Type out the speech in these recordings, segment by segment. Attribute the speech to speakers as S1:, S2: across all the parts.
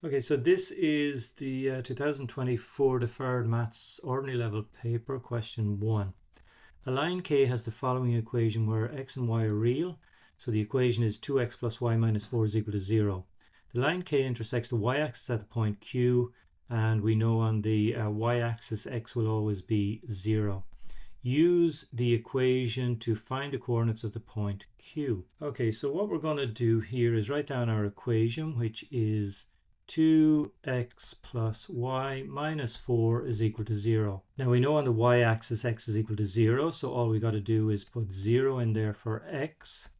S1: Okay, so this is the 2024 Deferred Maths Ordinary Level Paper, question 1. A line K has the following equation where x and y are real. So the equation is 2x plus y minus 4 is equal to 0. The line K intersects the y-axis at the point Q, and we know on the y-axis x will always be 0. Use the equation to find the coordinates of the point Q. Okay, so what we're going to do here is write down our equation, which is 2x plus y minus 4 is equal to 0. Now we know on the y-axis x is equal to 0, so all we got to do is put 0 in there for x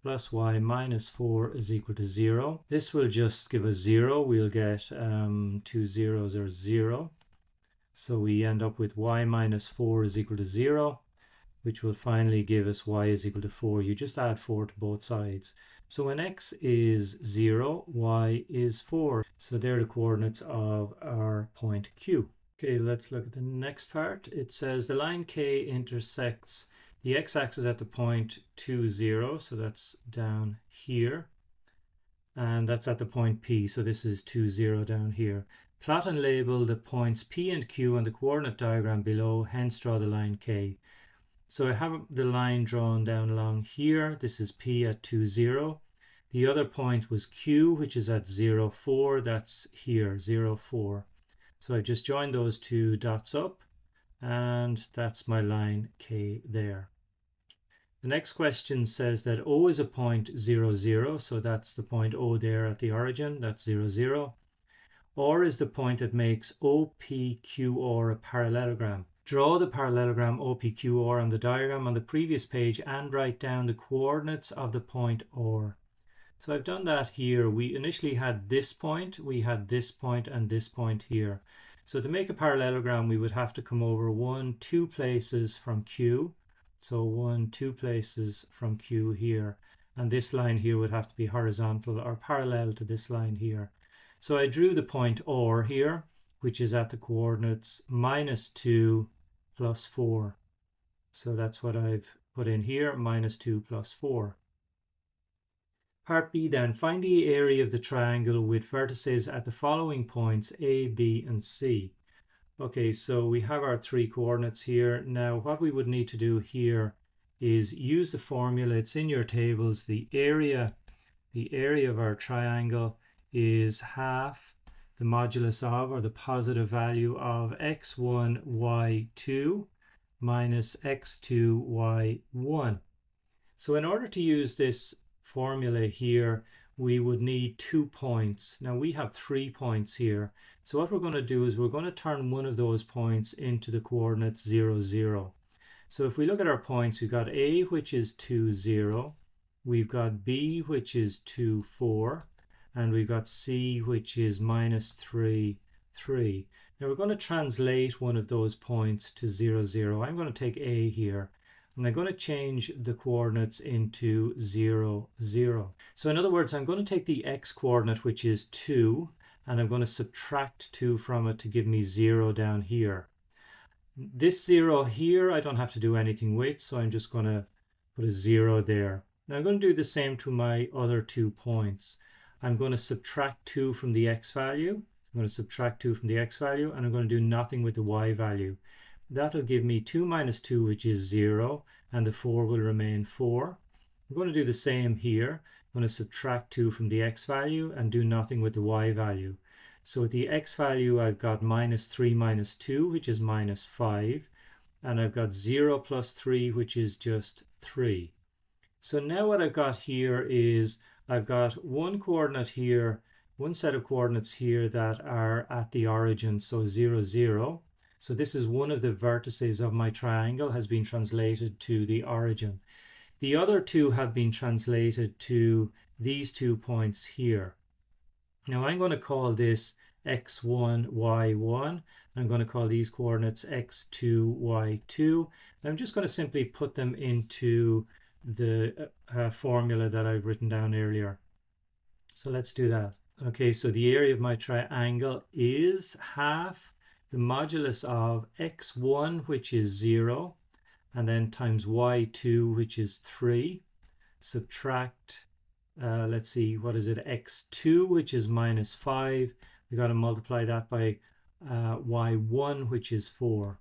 S1: plus y minus 4 is equal to 0. This will just give us 0. We'll get 2 zeros are 0. So we end up with y minus 4 is equal to 0, which will finally give us y is equal to 4. You just add 4 to both sides. So when x is 0, y is 4. So they're the coordinates of our point Q. Okay, let's look at the next part. It says the line K intersects the x-axis at the point 2, 0. So that's down here. And that's at the point P. So this is 2, 0 down here. Plot and label the points P and Q on the coordinate diagram below, hence draw the line K. So I have the line drawn down along here. This is P at 2, 0. The other point was Q, which is at 0, 4. That's here, 0, 4. So I've just joined those two dots up, and that's my line K there. The next question says that O is a point 0, 0. So that's the point O there at the origin. That's 0, 0. R is the point that makes OPQR a parallelogram. Draw the parallelogram OPQR on the diagram on the previous page and write down the coordinates of the point R. So I've done that here. We initially had this point, we had this point, and this point here. So to make a parallelogram, we would have to come over 1, 2 places from Q. So 1, 2 places from Q here. And this line here would have to be horizontal or parallel to this line here. So I drew the point R here, which is at the coordinates minus 2 plus 4. So that's what I've put in here, minus 2 plus 4. Part B then, find the area of the triangle with vertices at the following points A, B, and C. Okay, so we have our 3 coordinates here. Now what we would need to do here is use the formula. It's in your tables. The area of our triangle is half the modulus of, or the positive value of, x1, y2 minus x2, y1. So in order to use this formula here, we would need 2 points. Now we have 3 points here. So what we're going to do is we're going to turn one of those points into the coordinates 0, 0. So if we look at our points, we've got A, which is 2, 0. We've got B, which is 2, 4. And we've got C, which is minus 3, 3. Now we're going to translate one of those points to 0, 0. I'm going to take A here, and I'm going to change the coordinates into 0, 0. So in other words, I'm going to take the x coordinate, which is 2, and I'm going to subtract 2 from it to give me 0 down here. This 0 here, I don't have to do anything with, so I'm just going to put a 0 there. Now I'm going to do the same to my other 2 points. I'm going to subtract 2 from the x value. I'm going to subtract 2 from the x value, and I'm going to do nothing with the y value. That'll give me 2 minus 2, which is 0, and the 4 will remain 4. I'm going to do the same here. I'm going to subtract 2 from the x value and do nothing with the y value. So with the x value, I've got minus 3 minus 2, which is minus 5, and I've got 0 plus 3, which is just 3. So now what I've got here is I've got one coordinate here, one set of coordinates here that are at the origin, so 0, 0. So this is one of the vertices of my triangle has been translated to the origin. The other 2 have been translated to these 2 points here. Now I'm going to call this x1, y1. I'm going to call these coordinates x2, y2. And I'm just going to simply put them into the formula that I've written down earlier. So let's do that. Okay, so the area of my triangle is half the modulus of x1, which is 0, and then times y2, which is 3, subtract let's see, what is it, x2, which is minus 5. We got to multiply that by y1, which is 4.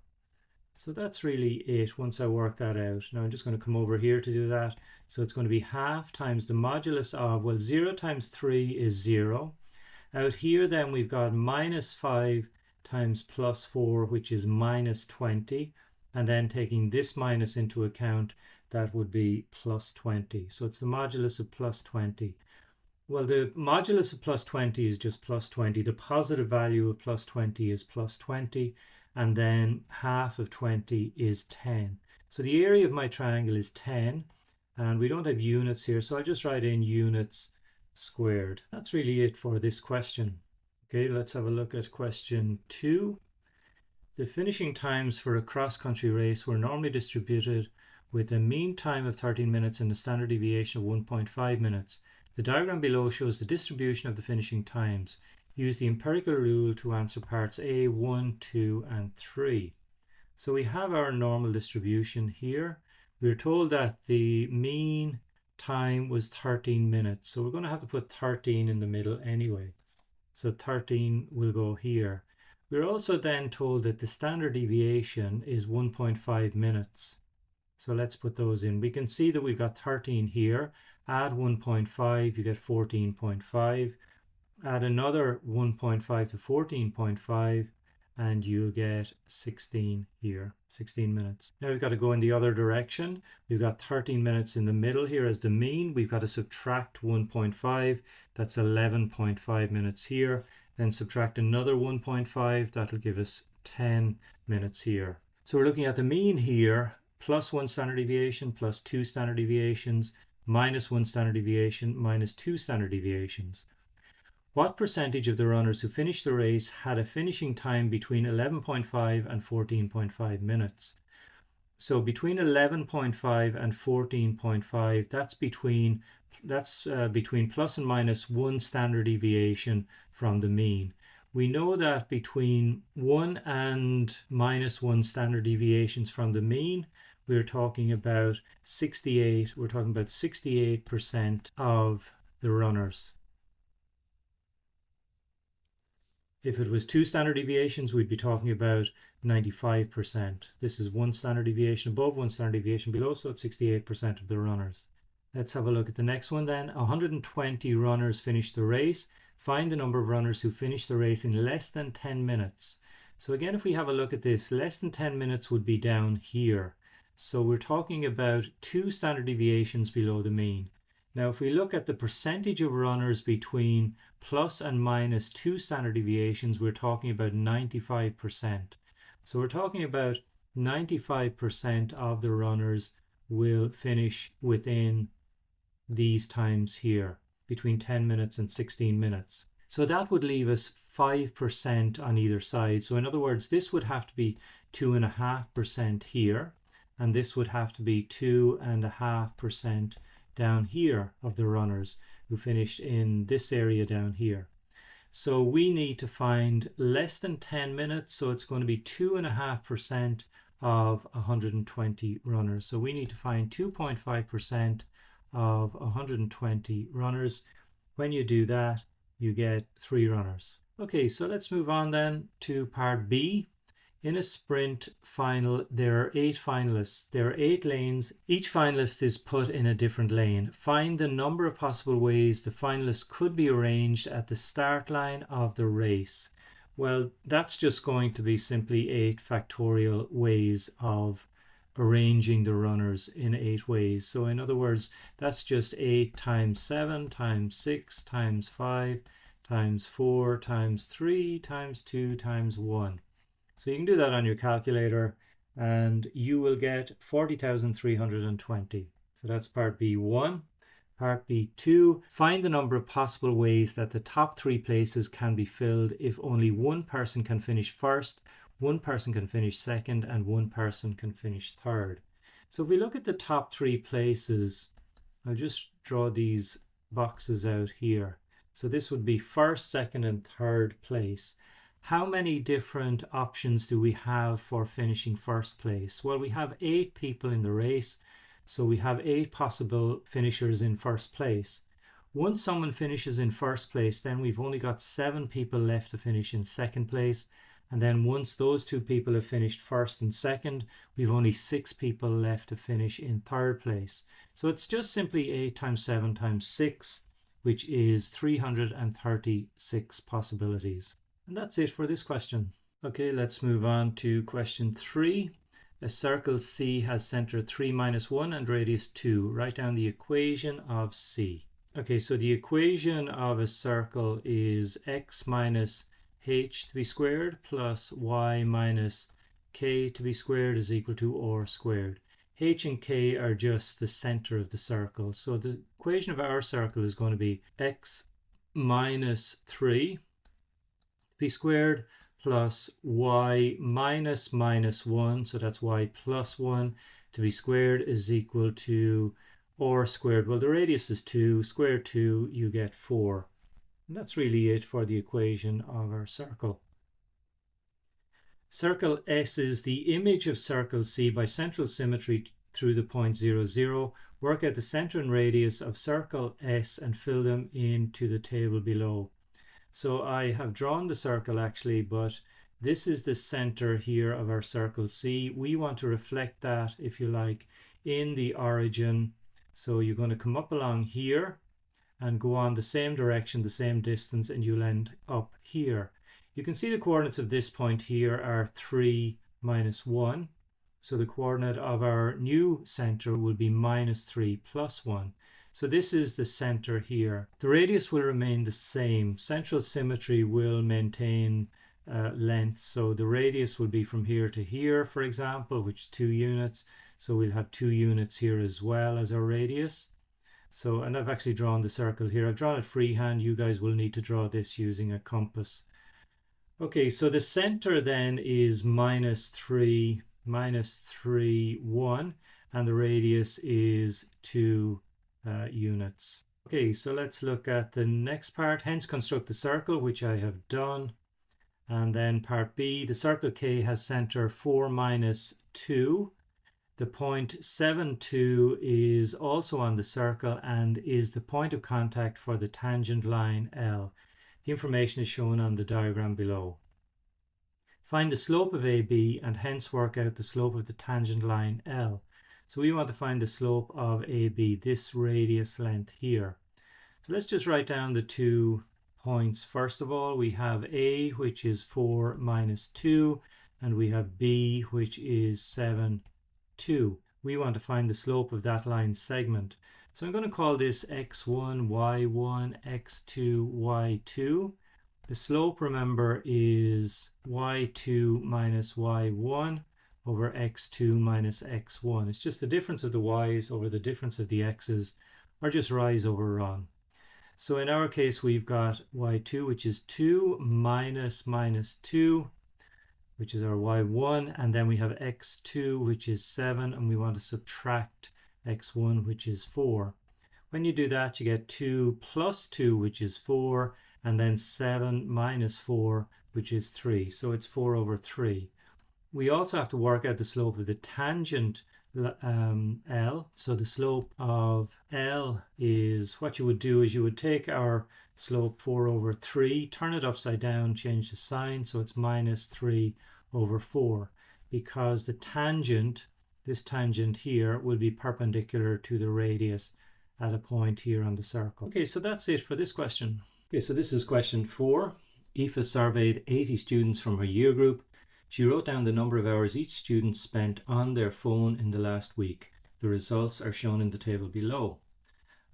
S1: So that's really it once I work that out. Now I'm just going to come over here to do that. So it's going to be half times the modulus of, well, 0 times 3 is 0. Out here then we've got minus 5 times plus 4, which is minus 20. And then taking this minus into account, that would be plus 20. So it's the modulus of plus 20. Well, the modulus of plus 20 is just plus 20. The positive value of plus 20 is plus 20. And then half of 20 is 10. So the area of my triangle is 10. And we don't have units here, so I'll just write in units squared. That's really it for this question. Okay, let's have a look at question 2. The finishing times for a cross-country race were normally distributed with a mean time of 13 minutes and a standard deviation of 1.5 minutes. The diagram below shows the distribution of the finishing times. Use the empirical rule to answer parts A, 1, 2, and 3. So we have our normal distribution here. We're told that the mean time was 13 minutes. So we're going to have to put 13 in the middle anyway. So 13 will go here. We're also then told that the standard deviation is 1.5 minutes. So let's put those in. We can see that we've got 13 here. Add 1.5, you get 14.5. Add another 1.5 to 14.5 and you'll get 16 here, 16 minutes. Now we've got to go in the other direction. We've got 13 minutes in the middle here as the mean. We've got to subtract 1.5, that's 11.5 minutes here. Then subtract another 1.5, that'll give us 10 minutes here. So we're looking at the mean here, plus 1 standard deviation, plus 2 standard deviations, minus 1 standard deviation, minus 2 standard deviations. What percentage of the runners who finished the race had a finishing time between 11.5 and 14.5 minutes? So between 11.5 and 14.5, that's between plus and minus 1 standard deviation from the mean. We know that between 1 and minus 1 standard deviations from the mean, we're talking about 68% of the runners. If it was 2 standard deviations, we'd be talking about 95%. This is 1 standard deviation above, 1 standard deviation below, so it's 68% of the runners. Let's have a look at the next one then. 120 runners finished the race. Find the number of runners who finished the race in less than 10 minutes. So again, if we have a look at this, less than 10 minutes would be down here. So we're talking about 2 standard deviations below the mean. Now, if we look at the percentage of runners between plus and minus 2 standard deviations, we're talking about 95%. So we're talking about 95% of the runners will finish within these times here, between 10 minutes and 16 minutes. So that would leave us 5% on either side. So in other words, this would have to be 2.5% here, and this would have to be 2.5% down here of the runners who finished in this area down here. So we need to find less than 10 minutes, so it's going to be 2.5% of 120 runners. So we need to find 2.5% of 120 runners. When you do that, you get 3 runners. Okay, so let's move on then to part B. In a sprint final, there are 8 finalists. There are 8 lanes. Each finalist is put in a different lane. Find the number of possible ways the finalists could be arranged at the start line of the race. Well, that's just going to be simply 8 factorial ways of arranging the runners in 8 ways. So in other words, that's just 8 times 7 times 6 times 5 times 4 times 3 times 2 times 1. So you can do that on your calculator and you will get 40,320. So that's part B1. Part B2, find the number of possible ways that the top 3 places can be filled if only one person can finish first, one person can finish second, and one person can finish third. So if we look at the top 3 places, I'll just draw these boxes out here. So this would be first, second, and third place. How many different options do we have for finishing first place? Well, we have 8 people in the race, so we have 8 possible finishers in first place. Once someone finishes in first place, then we've only got 7 people left to finish in second place. And then once those 2 people have finished first and second, we've only 6 people left to finish in third place. So it's just simply 8 times 7 times 6, which is 336 possibilities. And that's it for this question. Okay, let's move on to question 3. A circle C has center 3 minus 1 and radius 2. Write down the equation of C. Okay, so the equation of a circle is x minus h to be squared plus y minus k to be squared is equal to r squared. H and k are just the center of the circle. So the equation of our circle is going to be x minus 3 to be squared plus y minus 1, so that's y plus 1 to be squared is equal to r squared. Well, the radius is 2, square 2, you get 4. And that's really it for the equation of our circle. Circle S is the image of circle C by central symmetry through the point 0, 0. Work out the center and radius of circle S and fill them into the table below. So I have drawn the circle actually, but this is the center here of our circle C. We want to reflect that, if you like, in the origin. So you're going to come up along here and go on the same direction, the same distance, and you'll end up here. You can see the coordinates of this point here are 3 minus 1. So the coordinate of our new center will be minus 3 plus 1. So this is the center here. The radius will remain the same. Central symmetry will maintain length. So the radius will be from here to here, for example, which is 2 units. So we'll have 2 units here as well as our radius. So, and I've actually drawn the circle here. I've drawn it freehand. You guys will need to draw this using a compass. Okay, so the center then is minus 3, 1, and the radius is 2 units. Okay, so let's look at the next part. Hence construct the circle, which I have done. And then part B, the circle K has center 4 minus 2. The point 7, 2 is also on the circle and is the point of contact for the tangent line L. The information is shown on the diagram below. Find the slope of AB and hence work out the slope of the tangent line L. So we want to find the slope of AB, this radius length here. So let's just write down the 2 points. First of all, we have A, which is 4 minus 2, and we have B, which is 7, 2. We want to find the slope of that line segment. So I'm going to call this x1, y1, x2, y2. The slope, remember, is y2 minus y1 over x2 minus x1. It's just the difference of the y's over the difference of the x's, or just rise over run. So in our case, we've got y2, which is 2 minus 2, which is our y1, and then we have x2, which is 7, and we want to subtract x1, which is 4. When you do that, you get 2 plus 2, which is 4, and then 7 minus 4, which is 3. So it's 4 over 3. We also have to work out the slope of the tangent L. So the slope of L is, what you would do is you would take our slope 4 over 3, turn it upside down, change the sign, so it's minus 3 over 4, because the tangent, this tangent here, will be perpendicular to the radius at a point here on the circle. Okay, so that's it for this question. Okay, so this is question 4. Aoife surveyed 80 students from her year group. She wrote down the number of hours each student spent on their phone in the last week. The results are shown in the table below.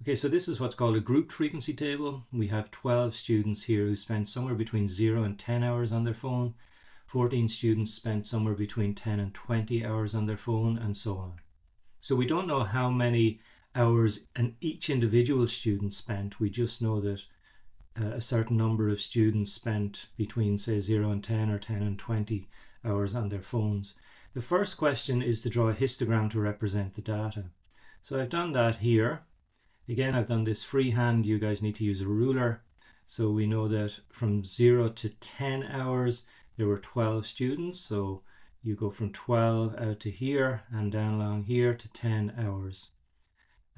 S1: Okay, so this is what's called a grouped frequency table. We have 12 students here who spent somewhere between 0 and 10 hours on their phone. 14 students spent somewhere between 10 and 20 hours on their phone, and so on. So we don't know how many hours each individual student spent. We just know that a certain number of students spent between, say, 0 and 10 or 10 and 20 hours on their phones. The first question is to draw a histogram to represent the data. So I've done that here. Again, I've done this freehand. You guys need to use a ruler. So we know that from 0 to 10 hours, there were 12 students. So you go from 12 out to here and down along here to 10 hours.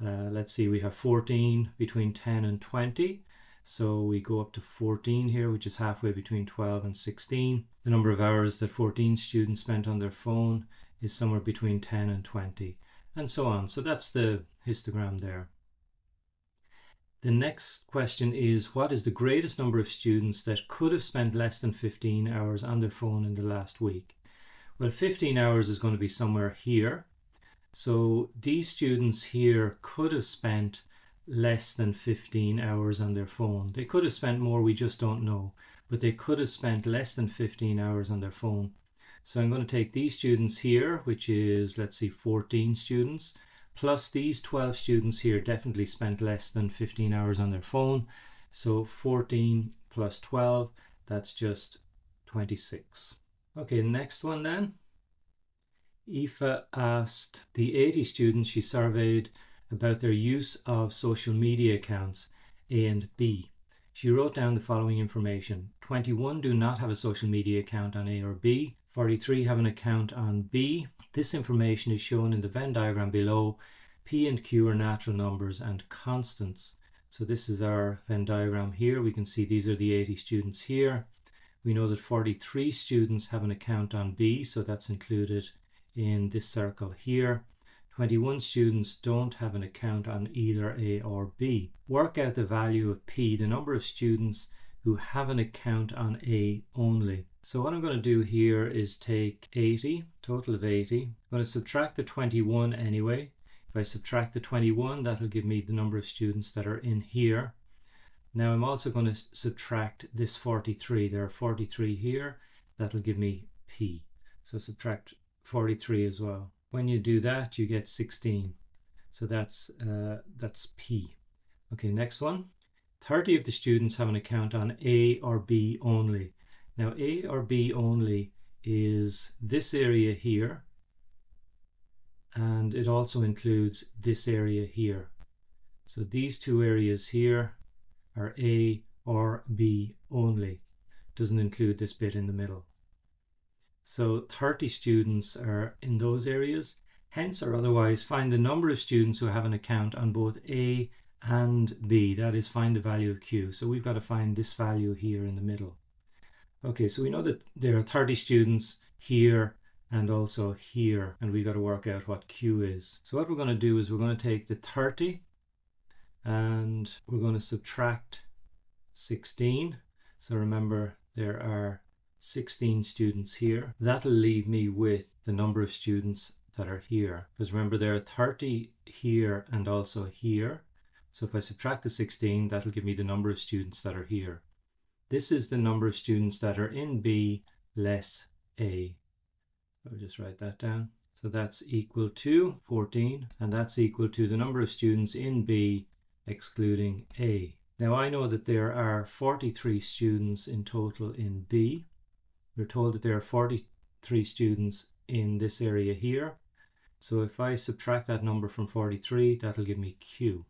S1: Let's see, we have 14 between 10 and 20. So we go up to 14 here, which is halfway between 12 and 16. The number of hours that 14 students spent on their phone is somewhere between 10 and 20, and so on. So that's the histogram there. The next question is, what is the greatest number of students that could have spent less than 15 hours on their phone in the last week? Well, 15 hours is going to be somewhere here. So these students here could have spent less than 15 hours on their phone. They could have spent more, we just don't know, but they could have spent less than 15 hours on their phone. So I'm going to take these students here, which is, let's see, 14 students, plus these 12 students here definitely spent less than 15 hours on their phone. So 14 plus 12, that's just 26. Okay, next one then. Aoife asked the 80 students she surveyed about their use of social media accounts A and B. She wrote down the following information. 21 do not have a social media account on A or B. 43 have an account on B. This information is shown in the Venn diagram below. P and Q are natural numbers and constants. So this is our Venn diagram here. We can see these are the 80 students here. We know that 43 students have an account on B, so that's included in this circle here. 21 students don't have an account on either A or B. Work out the value of P, the number of students who have an account on A only. So what I'm going to do here is take 80, total of 80. I'm going to subtract the 21 anyway. If I subtract the 21, that'll give me the number of students that are in here. Now I'm also going to subtract this 43. There are 43 here. That'll give me P. So subtract 43 as well. When you do that, you get 16. So that's P. Okay, next one. 30 of the students have an account on A or B only. Now A or B only is this area here, and it also includes this area here. So these two areas here are A or B only. Doesn't include this bit in the middle. So 30 students are in those areas. Hence or otherwise, find the number of students who have an account on both A and B. That is, find the value of Q. So we've got to find this value here in the middle. Okay, so we know that there are 30 students here and also here, and we've got to work out what Q is. So what we're going to do is we're going to take the 30 and we're going to subtract 16. So remember, there are 16 students here. That'll leave me with the number of students that are here, because remember there are 30 here and also here. So if I subtract the 16, that'll give me the number of students that are here. This is the number of students that are in B less A. I'll just write that down. So that's equal to 14, and that's equal to the number of students in B excluding A. Now I know that there are 43 students in total in B. We're told that there are 43 students in this area here. So if I subtract that number from 43, that'll give me Q.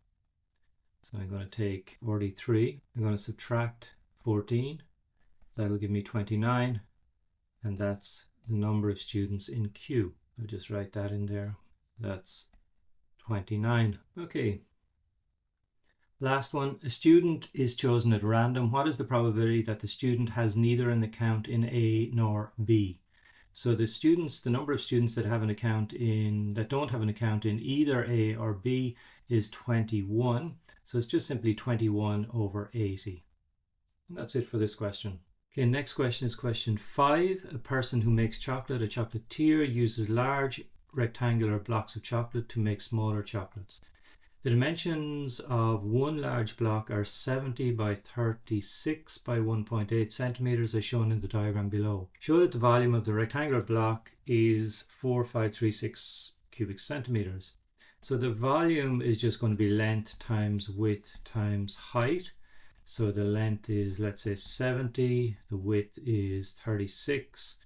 S1: So I'm going to take 43, I'm going to subtract 14, that'll give me 29, and that's the number of students in Q. I'll just write that in there. That's 29. Okay. Last one, a student is chosen at random. What is the probability that the student has neither an account in A nor B? So the number of students that have an account that don't have an account in either A or B is 21. So it's just simply 21 over 80. And that's it for this question. Okay, next question is question 5. A person who makes chocolate, a chocolatier, uses large rectangular blocks of chocolate to make smaller chocolates. The dimensions of one large block are 70 by 36 by 1.8 centimeters as shown in the diagram below. Show that the volume of the rectangular block is 4536 cubic centimeters. So the volume is just going to be length times width times height. So the length is, let's say, 70, the width is 36,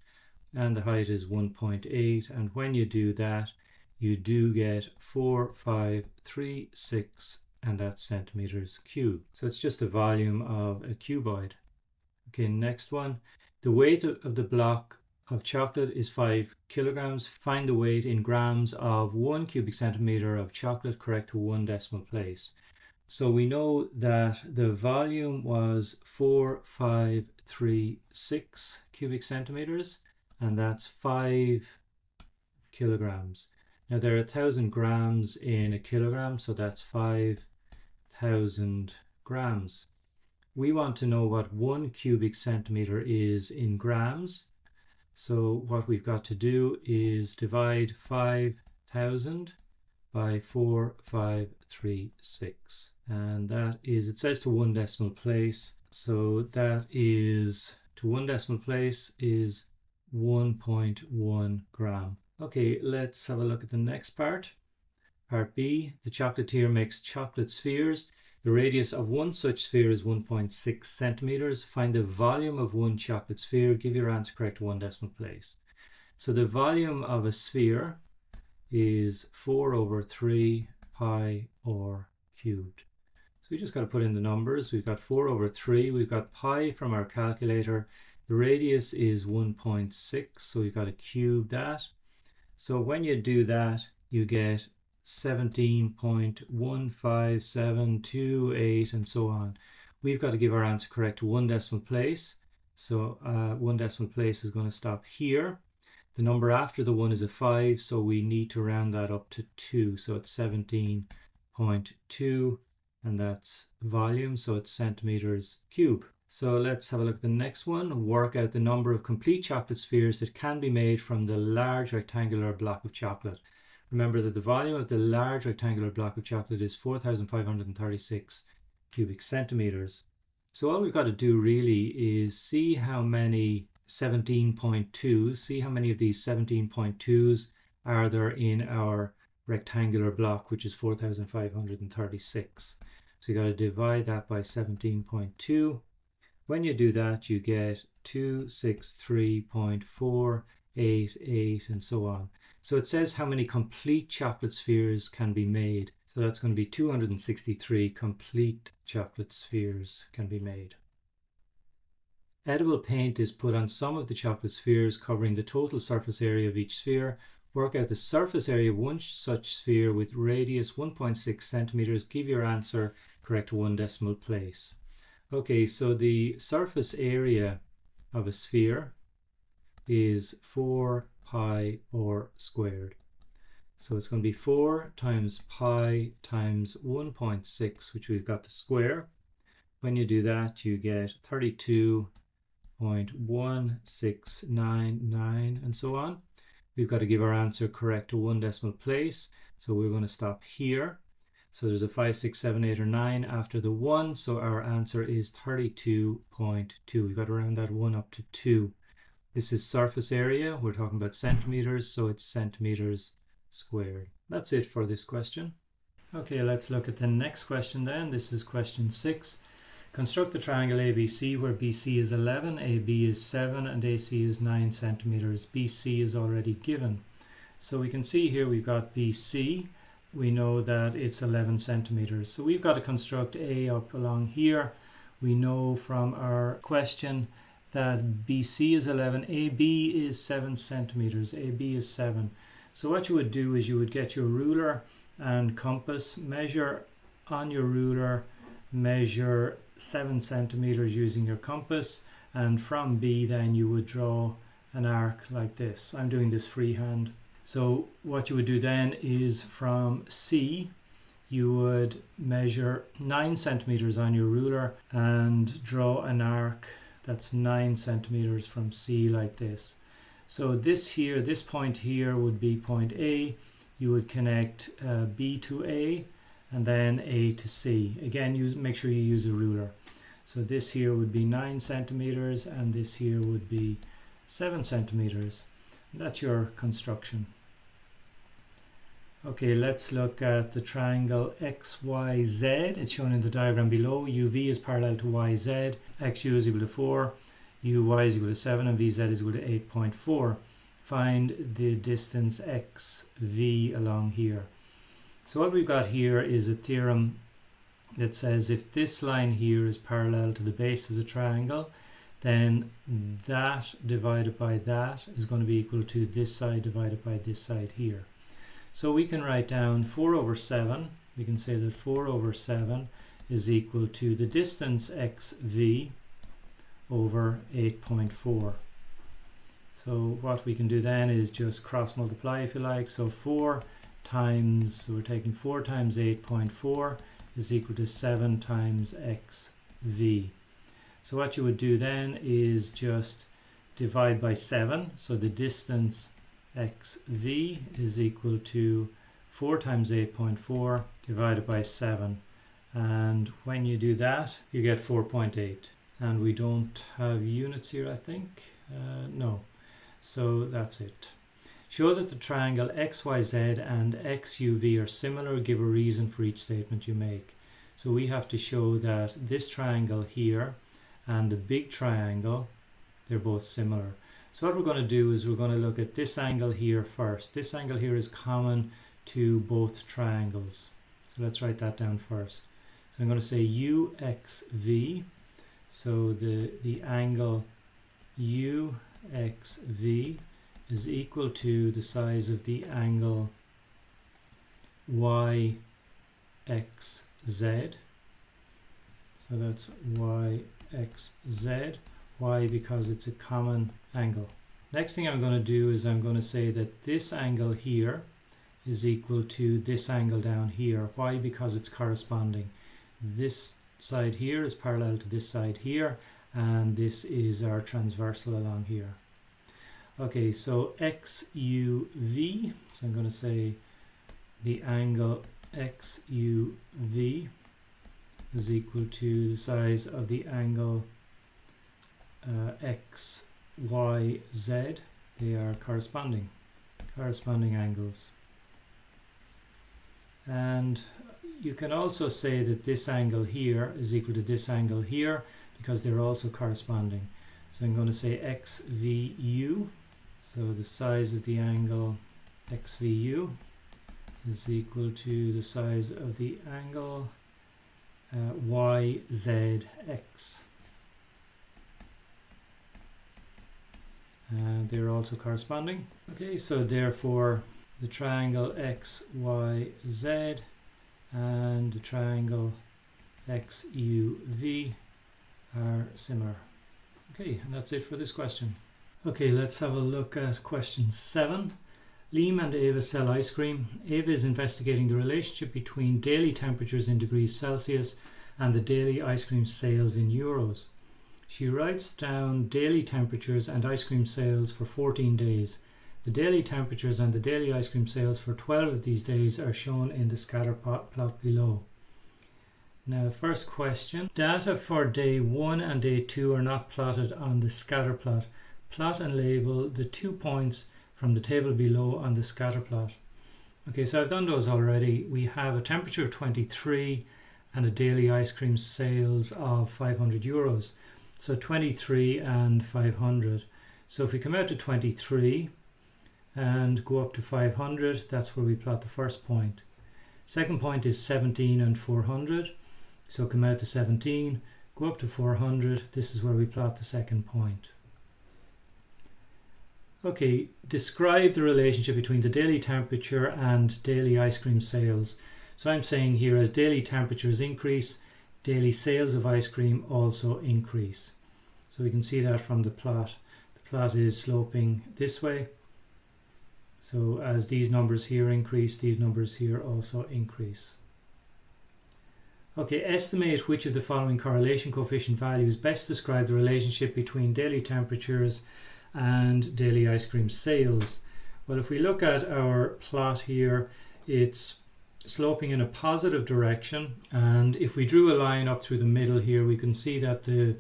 S1: and the height is 1.8. And when you do that, you do get 4536, and that's centimeters cubed. So it's just the volume of a cuboid. Okay, next one. The weight of the block of chocolate is 5 kilograms. Find the weight in grams of 1 cubic centimeter of chocolate correct to 1 decimal place. So we know that the volume was 4536 cubic centimeters, and that's 5 kilograms. Now there are 1,000 grams in a kilogram, so that's 5,000 grams. We want to know what 1 cubic centimeter is in grams. So what we've got to do is divide 5,000 by 4536. And that is, it says to 1 decimal place. So that is, to 1 decimal place is 1.1 gram. Okay, let's have a look at the next part. Part B, the chocolatier makes chocolate spheres. The radius of one such sphere is 1.6 centimeters. Find the volume of one chocolate sphere. Give your answer correct to 1 decimal place. So the volume of a sphere is 4 over 3 pi r cubed. So we just got to put in the numbers. We've got 4 over 3. We've got pi from our calculator. The radius is 1.6, so we've got to cube that. So when you do that, you get 17.15728 and so on. We've got to give our answer correct to 1 decimal place. So 1 decimal place is going to stop here. The number after the 1 is a 5, so we need to round that up to 2. So it's 17.2, and that's volume, so it's centimeters cube. So let's have a look at the next one. Work out the number of complete chocolate spheres that can be made from the large rectangular block of chocolate. Remember that the volume of the large rectangular block of chocolate is 4,536 cubic centimeters. So all we've got to do really is see how many 17.2s, see how many of these 17.2s are there in our rectangular block, which is 4,536. So you got to divide that by 17.2. When you do that, you get 263.488 and so on. So it says how many complete chocolate spheres can be made. So that's going to be 263 complete chocolate spheres can be made. Edible paint is put on some of the chocolate spheres, covering the total surface area of each sphere. Work out the surface area of one such sphere with radius 1.6 centimeters. Give your answer correct to 1 decimal place. Okay, so the surface area of a sphere is 4 pi r squared. So it's going to be 4 times pi times 1.6, which we've got the square. When you do that, you get 32.1699 and so on. We've got to give our answer correct to 1 decimal place, so we're going to stop here. So there's a 5, 6, 7, 8 or 9 after the 1, so our answer is 32.2. We've got to round that 1 up to 2. This is surface area. We're talking about centimeters, so it's centimeters squared. That's it for this question. Okay, let's look at the next question then. This is question 6. Construct the triangle ABC where BC is 11, AB is 7 and AC is 9 centimeters. BC is already given. So we can see here we've got BC. We know that it's 11 centimeters. So we've got to construct A up along here. We know from our question that BC is 11, AB is 7 centimeters. AB is 7. So what you would do is you would get your ruler and compass, measure on your ruler, measure 7 centimeters using your compass, and from B then you would draw an arc like this. I'm doing this freehand. So what you would do then is from C you would measure 9 centimeters on your ruler and draw an arc that's 9 centimeters from C like this. So this here, this point here would be point A. You would connect B to A and then A to C. Again, make sure you use a ruler. So this here would be 9 centimeters and this here would be 7 centimeters. That's your construction. Okay, let's look at the triangle XYZ. It's shown in the diagram below. UV is parallel to YZ. XU is equal to 4, UY is equal to 7, and VZ is equal to 8.4. Find the distance XV along here. So what we've got here is a theorem that says if this line here is parallel to the base of the triangle, then that divided by that is going to be equal to this side divided by this side here. So we can write down 4 over 7. We can say that 4 over 7 is equal to the distance xv over 8.4. So what we can do then is just cross multiply if you like. So 4 times, so we're taking 4 times 8.4 is equal to 7 times xv. So what you would do then is just divide by 7. So the distance xv is equal to 4 times 8.4 divided by 7. And when you do that, you get 4.8. And we don't have units here, I think. No. So that's it. Show that the triangle XYZ and XUV are similar. Give a reason for each statement you make. So we have to show that this triangle here and the big triangle, they're both similar. So what we're going to do is we're going to look at this angle here first. This angle here is common to both triangles. So let's write that down first. So I'm going to say UXV. So the angle UXV is equal to the size of the angle YXZ. So that's YXZ. Why? Because it's a common angle. Next thing I'm going to do is I'm going to say that this angle here is equal to this angle down here. Why? Because it's corresponding. This side here is parallel to this side here, and this is our transversal along here. Okay, so XUV, so I'm going to say the angle XUV is equal to the size of the angle XYZ. They are corresponding angles. And you can also say that this angle here is equal to this angle here because they're also corresponding. So I'm going to say XVU. So the size of the angle XVU is equal to the size of the angle YZX. And they're also corresponding. Okay, so therefore the triangle XYZ and the triangle XUV are similar. Okay, and that's it for this question. Okay, let's have a look at question 7. Liam and Ava sell ice cream. Ava is investigating the relationship between daily temperatures in degrees Celsius and the daily ice cream sales in euros. She writes down daily temperatures and ice cream sales for 14 days. The daily temperatures and the daily ice cream sales for 12 of these days are shown in the scatter plot below. Now, first question. Data for day 1 and day 2 are not plotted on the scatter plot. Plot and label the 2 points from the table below on the scatter plot. Okay, so I've done those already. We have a temperature of 23 and a daily ice cream sales of 500 euros. So 23 and 500. So if we come out to 23 and go up to 500, that's where we plot the first point. Second point is 17 and 400. So come out to 17, go up to 400. This is where we plot the second point. Okay, describe the relationship between the daily temperature and daily ice cream sales. So I'm saying here as daily temperatures increase, daily sales of ice cream also increase. So we can see that from the plot. The plot is sloping this way. So as these numbers here increase, these numbers here also increase. Okay, estimate which of the following correlation coefficient values best describe the relationship between daily temperatures and daily ice cream sales. Well, if we look at our plot here, it's sloping in a positive direction, and if we drew a line up through the middle here, we can see that the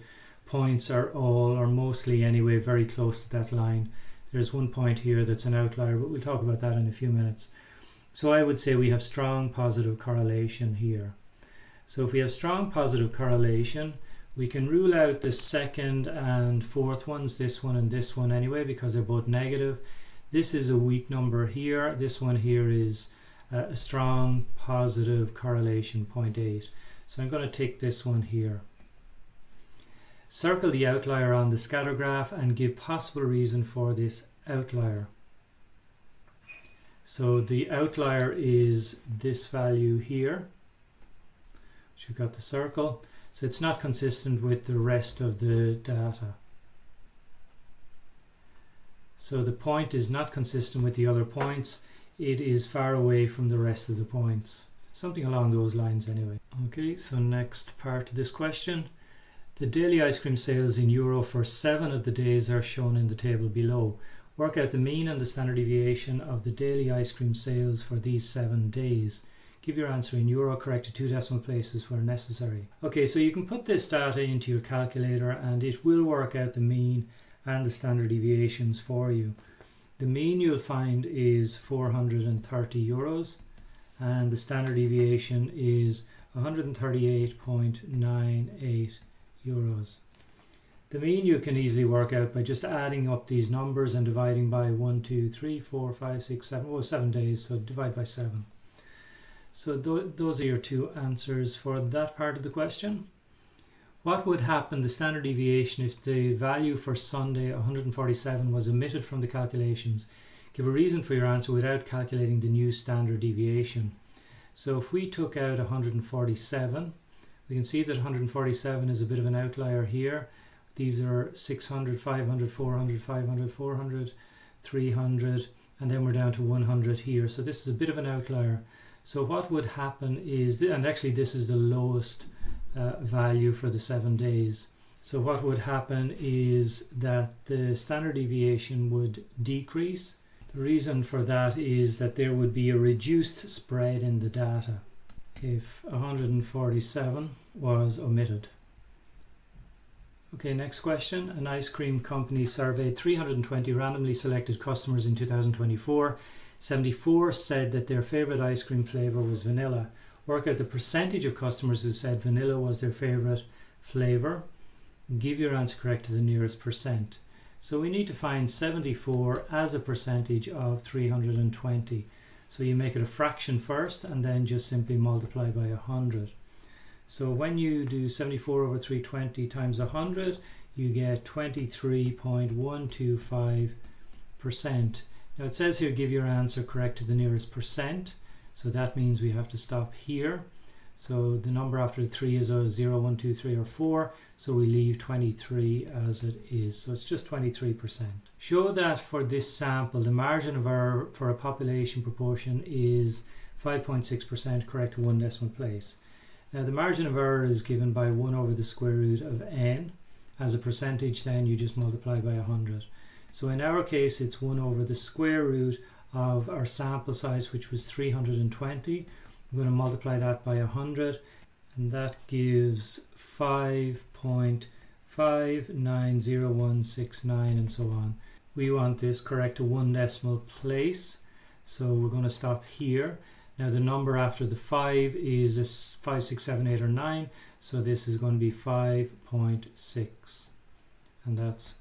S1: points are all, or mostly anyway, very close to that line. There's one point here that's an outlier, but we'll talk about that in a few minutes. So I would say we have strong positive correlation here. So if we have strong positive correlation, we can rule out the second and fourth ones, this one and this one anyway, because they're both negative. This is a weak number here. This one here is a strong positive correlation, 0.8. So I'm going to take this one here. Circle the outlier on the scatter graph and give possible reason for this outlier. So the outlier is this value here, which we've got the circle. So it's not consistent with the rest of the data. So the point is not consistent with the other points. It is far away from the rest of the points. Something along those lines anyway. Okay, so next part of this question. The daily ice cream sales in euro for 7 of the days are shown in the table below. Work out the mean and the standard deviation of the daily ice cream sales for these 7 days. Give your answer in euro, correct to 2 decimal places where necessary. Okay, so you can put this data into your calculator and it will work out the mean and the standard deviations for you. The mean you'll find is 430 euros and the standard deviation is 138.98 euros. The mean you can easily work out by just adding up these numbers and dividing by 1, 2, 3, 4, 5, 6, 7, well 7 days, so divide by 7. So those are your 2 answers for that part of the question. What would happen, the standard deviation, if the value for Sunday 147 was omitted from the calculations? Give a reason for your answer without calculating the new standard deviation. So if we took out 147, we can see that 147 is a bit of an outlier here. These are 600, 500, 400, 500, 400, 300, and then we're down to 100 here. So this is a bit of an outlier. So what would happen is, and actually this is the lowest value for the 7 days. So what would happen is that the standard deviation would decrease. The reason for that is that there would be a reduced spread in the data if 147 was omitted. Okay, next question. An ice cream company surveyed 320 randomly selected customers in 2024. 74 said that their favorite ice cream flavor was vanilla. Work out the percentage of customers who said vanilla was their favorite flavor. Give your answer correct to the nearest percent. So we need to find 74 as a percentage of 320. So you make it a fraction first and then just simply multiply by 100. So when you do 74 over 320 times 100, you get 23.125%. Now it says here give your answer correct to the nearest percent. So that means we have to stop here. So the number after the 3 is a 0, 1, 2, 3 or 4. So we leave 23 as it is. So it's just 23%. Show that for this sample, the margin of error for a population proportion is 5.6%, correct to 1 decimal place. Now the margin of error is given by 1 over the square root of n. As a percentage then you just multiply by 100. So in our case it's 1 over the square root of our sample size, which was 320. I'm going to multiply that by 100 and that gives 5.590169 and so on. We want this correct to 1 decimal place, so we're going to stop here. Now the number after the 5 is a 5, 6, 7, 8 or 9, so this is going to be 5.6 and that's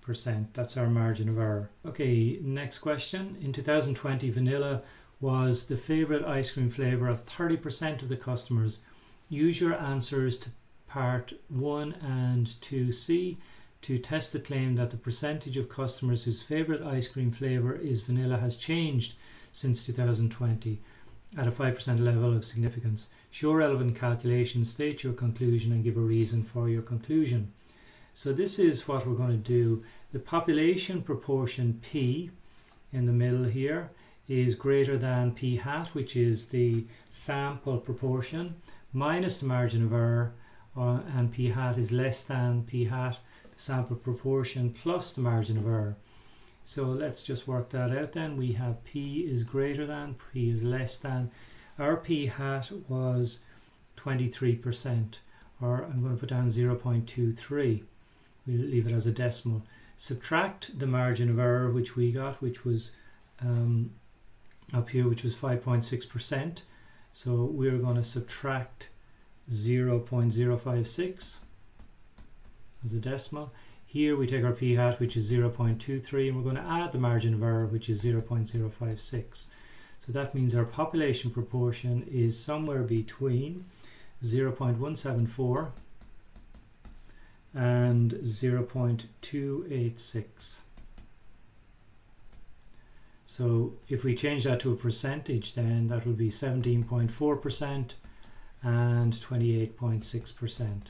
S1: percent. That's our margin of error. Okay, next question. In 2020, vanilla was the favorite ice cream flavor of 30% of the customers. Use your answers to part 1 and 2C to test the claim that the percentage of customers whose favorite ice cream flavor is vanilla has changed since 2020 at a 5% level of significance. Show relevant calculations, state your conclusion and give a reason for your conclusion. So this is what we're going to do. The population proportion P in the middle here is greater than P hat, which is the sample proportion, minus the margin of error, and P hat is less than P hat, the sample proportion, plus the margin of error. So let's just work that out then. We have P is greater than, P is less than. Our P hat was 23%, or I'm going to put down 0.23. We'll leave it as a decimal. Subtract the margin of error which we got, which was up here, which was 5.6%. So we're going to subtract 0.056 as a decimal. Here we take our p hat, which is 0.23, and we're going to add the margin of error, which is 0.056. So that means our population proportion is somewhere between 0.174 and 0.286. So if we change that to a percentage, then that would be 17.4% and 28.6%.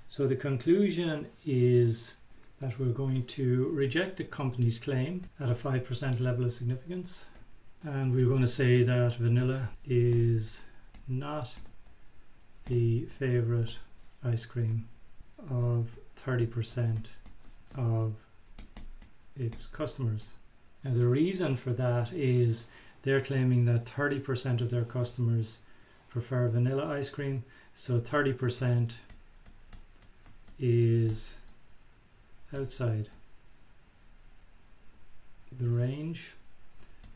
S1: So the conclusion is that we're going to reject the company's claim at a 5% level of significance, and we're going to say that vanilla is not the favorite ice cream of 30% of its customers. Now the reason for that is they're claiming that 30% of their customers prefer vanilla ice cream, so 30% is outside the range,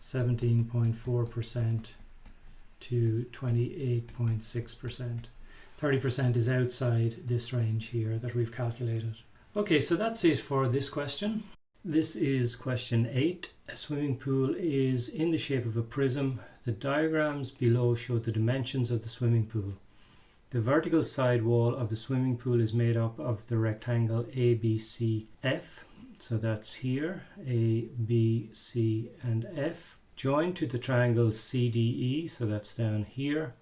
S1: 17.4% to 28.6%. 30% is outside this range here that we've calculated. Okay, so that's it for this question. This is question 8. A swimming pool is in the shape of a prism. The diagrams below show the dimensions of the swimming pool. The vertical side wall of the swimming pool is made up of the rectangle ABCF. So that's here, A, B, C, and F, joined to the triangle CDE, so that's down here.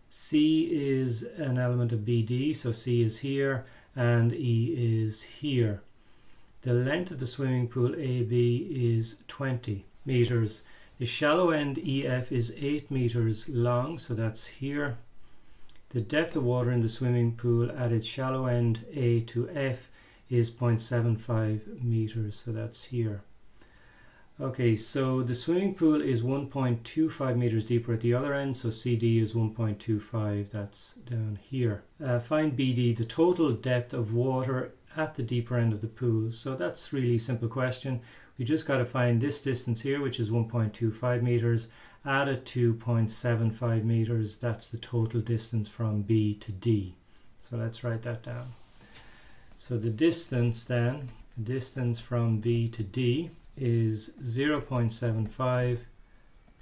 S1: C is an element of BD, so C is here, and E is here. The length of the swimming pool AB is 20 meters. The shallow end EF is 8 meters long, so that's here. The depth of water in the swimming pool at its shallow end A to F is 0.75 meters, so that's here. Okay, so the swimming pool is 1.25 meters deeper at the other end, so CD is 1.25, that's down here. Find BD, the total depth of water at the deeper end of the pool. So that's really simple question. We just got to find this distance here, which is 1.25 meters, add it to 0.75 meters, that's the total distance from B to D. So let's write that down. So the distance then, the distance from B to D is 0.75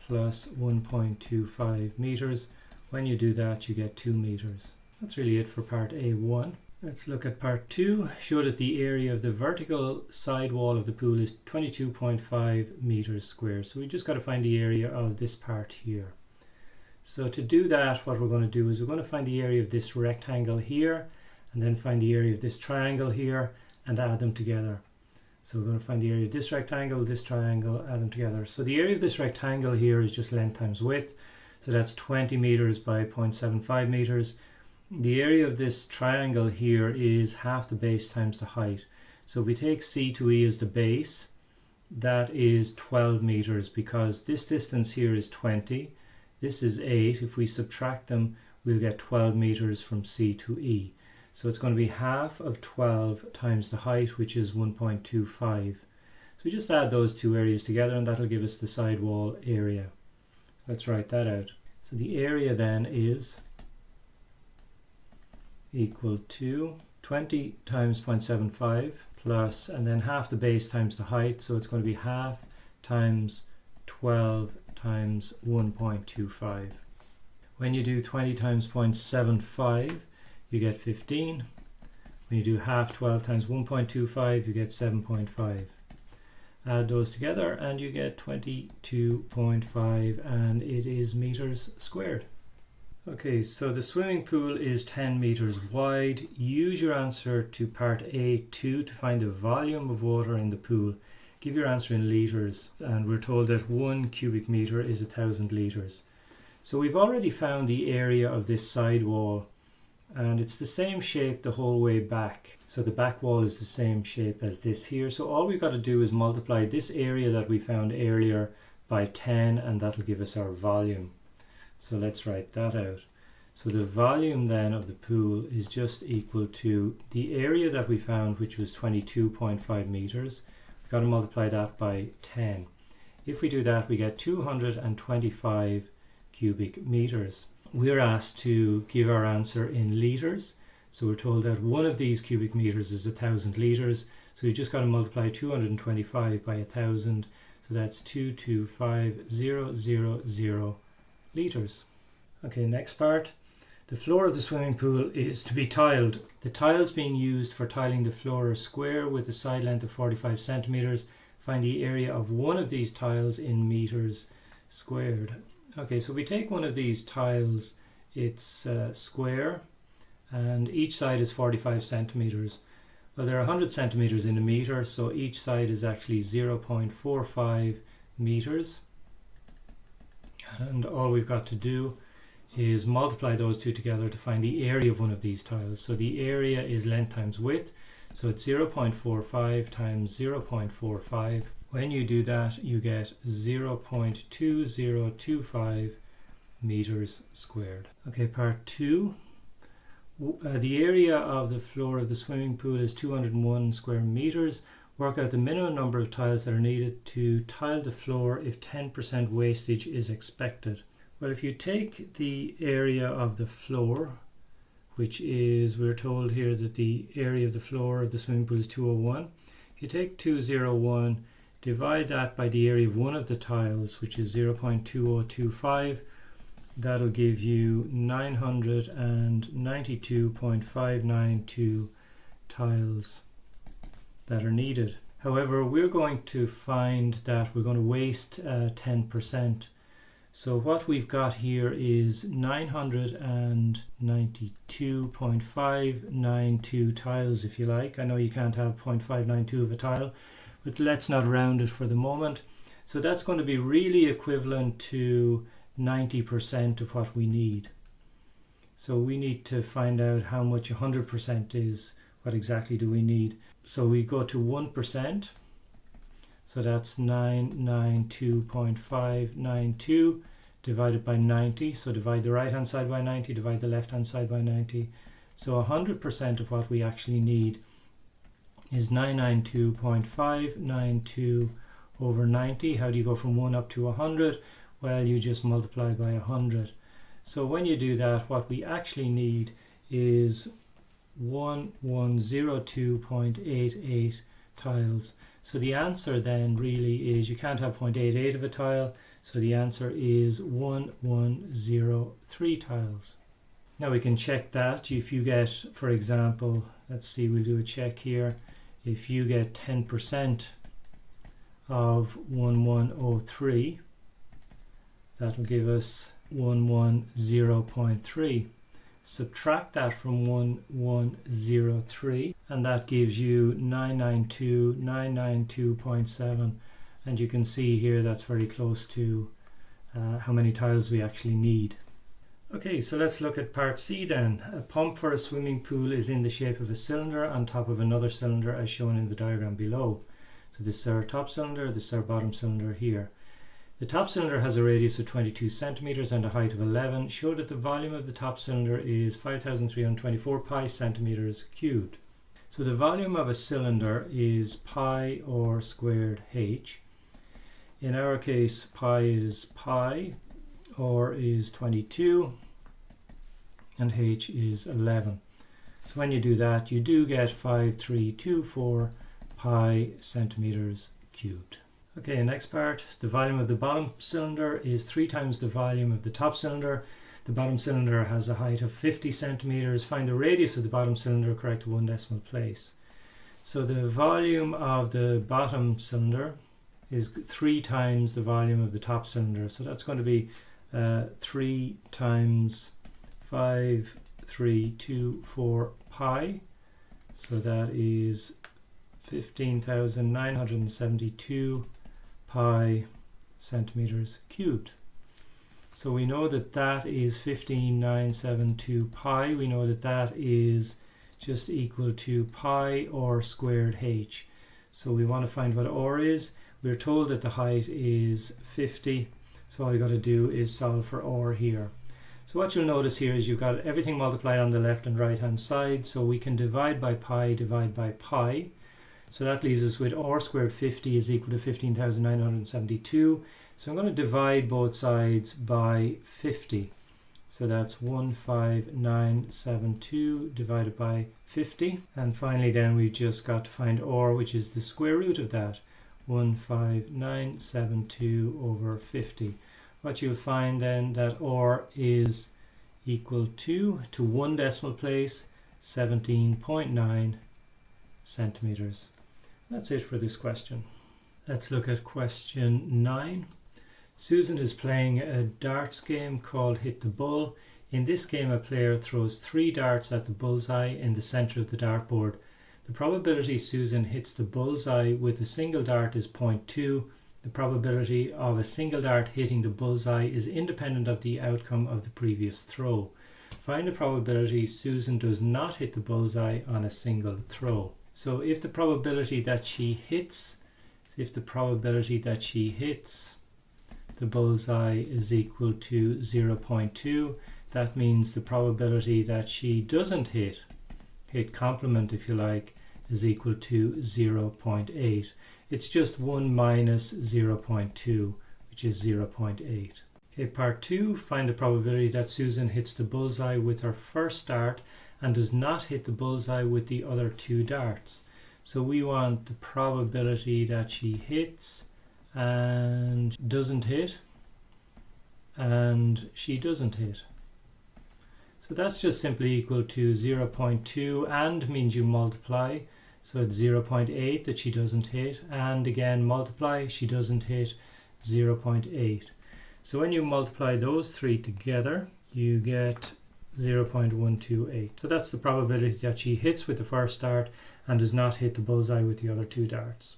S1: plus 1.25 meters. When you do that, you get 2 meters. That's really it for part A1. Let's look at part 2. Show that the area of the vertical side wall of the pool is 22.5 meters square. So we just got to find the area of this part here. So to do that, what we're going to do is we're going to find the area of this rectangle here, and then find the area of this triangle here, and add them together. So we're going to find the area of this rectangle, this triangle, add them together. So the area of this rectangle here is just length times width. So that's 20 meters by 0.75 meters. The area of this triangle here is half the base times the height. So if we take C to E as the base, that is 12 meters, because this distance here is 20. This is 8. If we subtract them, we'll get 12 meters from C to E. So it's going to be half of 12 times the height, which is 1.25. So we just add those two areas together, and that'll give us the side wall area. Let's write that out. So the area then is equal to 20 times 0.75 plus, and then half the base times the height, so it's going to be half times 12 times 1.25. When you do 20 times 0.75, you get 15. When you do half 12 times 1.25, you get 7.5. Add those together and you get 22.5, and it is meters squared. Okay, so the swimming pool is 10 meters wide. Use your answer to part A2 to find the volume of water in the pool. Give your answer in litres, and we're told that 1 cubic meter is 1,000 litres. So we've already found the area of this side wall, and it's the same shape the whole way back. So the back wall is the same shape as this here. So all we've got to do is multiply this area that we found earlier by 10, and that'll give us our volume. So let's write that out. So the volume then of the pool is just equal to the area that we found, which was 22.5 meters. We've got to multiply that by 10. If we do that, we get 225 cubic meters. We're asked to give our answer in litres. So we're told that one of these cubic meters is 1,000 litres. So we just got to multiply 225 by 1,000. So that's 225,000 litres. Okay, next part. The floor of the swimming pool is to be tiled. The tiles being used for tiling the floor are square with a side length of 45 centimeters. Find the area of one of these tiles in meters squared. Okay, so we take one of these tiles, it's square, and each side is 45 centimeters. Well, there are 100 centimeters in a meter, so each side is actually 0.45 meters. And all we've got to do is multiply those two together to find the area of one of these tiles. So the area is length times width, so it's 0.45 times 0.45. When you do that, you get 0.2025 meters squared. Okay, part 2. The area of the floor of the swimming pool is 201 square meters. Work out the minimum number of tiles that are needed to tile the floor if 10% wastage is expected. Well, if you take the area of the floor, which is, we're told here that the area of the floor of the swimming pool is 201. If you take 201, divide that by the area of one of the tiles, which is 0.2025, that'll give you 992.592 tiles that are needed. However, we're going to find that we're going to waste 10%. So what we've got here is 992.592 tiles, if you like. I know you can't have 0.592 of a tile, but let's not round it for the moment. So that's going to be really equivalent to 90% of what we need. So we need to find out how much 100% is. What exactly do we need? So we go to 1%. So that's 992.592 divided by 90. So divide the right hand side by 90, divide the left hand side by 90. So 100% of what we actually need is 992.592 over 90. How do you go from 1 up to 100? Well, you just multiply by 100. So when you do that, what we actually need is 1102.88 tiles. So the answer then really is, you can't have 0.88 of a tile, so the answer is 1103 tiles. Now we can check that. If you get, for example, let's see, we'll do a check here. If you get 10% of 1103, that'll give us 110.3. Subtract that from 1103 and that gives you 992.7, and you can see here that's very close to how many tiles we actually need. Okay, so let's look at part C then. A pump for a swimming pool is in the shape of a cylinder on top of another cylinder as shown in the diagram below. So this is our top cylinder, this is our bottom cylinder here. The top cylinder has a radius of 22 centimeters and a height of 11. Show that the volume of the top cylinder is 5,324 pi centimeters cubed. So the volume of a cylinder is pi r squared h. In our case, pi is pi, r is 22, and h is 11. So when you do that, you do get 5,324 pi centimeters cubed. Okay, next part, the volume of the bottom cylinder is 3 times the volume of the top cylinder. The bottom cylinder has a height of 50 centimeters. Find the radius of the bottom cylinder, correct to 1 decimal place. So the volume of the bottom cylinder is 3 times the volume of the top cylinder. So that's going to be 3 times 5,324 pi. So that is 15,972 pi centimeters cubed. So we know that that is 15,972 pi. We know that that is just equal to pi r squared h. So we want to find what r is. We're told that the height is 50. So all you got to do is solve for r here. So what you'll notice here is you've got everything multiplied on the left and right hand side. So we can divide by pi, divide by pi. So that leaves us with r squared 50 is equal to 15,972. So I'm going to divide both sides by 50. So that's 15972 divided by 50. And finally then we've just got to find r, which is the square root of that. 15972 over 50. What you'll find then that r is equal to 1 decimal place, 17.9 centimeters. That's it for this question. Let's look at question 9. Susan is playing a darts game called Hit the Bull. In this game, a player throws 3 darts at the bullseye in the center of the dartboard. The probability Susan hits the bullseye with a single dart is 0.2. The probability of a single dart hitting the bullseye is independent of the outcome of the previous throw. Find the probability Susan does not hit the bullseye on a single throw. So if the probability that she hits the bullseye is equal to 0.2, that means the probability that she doesn't hit complement if you like, is equal to 0.8. It's just 1 minus 0.2, which is 0.8. Okay, part 2, find the probability that Susan hits the bullseye with her first dart and does not hit the bullseye with the other 2 darts. So we want the probability that she hits and doesn't hit, and she doesn't hit. So that's just simply equal to 0.2, and means you multiply. So it's 0.8 that she doesn't hit, and again multiply, she doesn't hit 0.8. So when you multiply those 3 together, you get 0.128. So that's the probability that she hits with the first dart and does not hit the bullseye with the other 2 darts.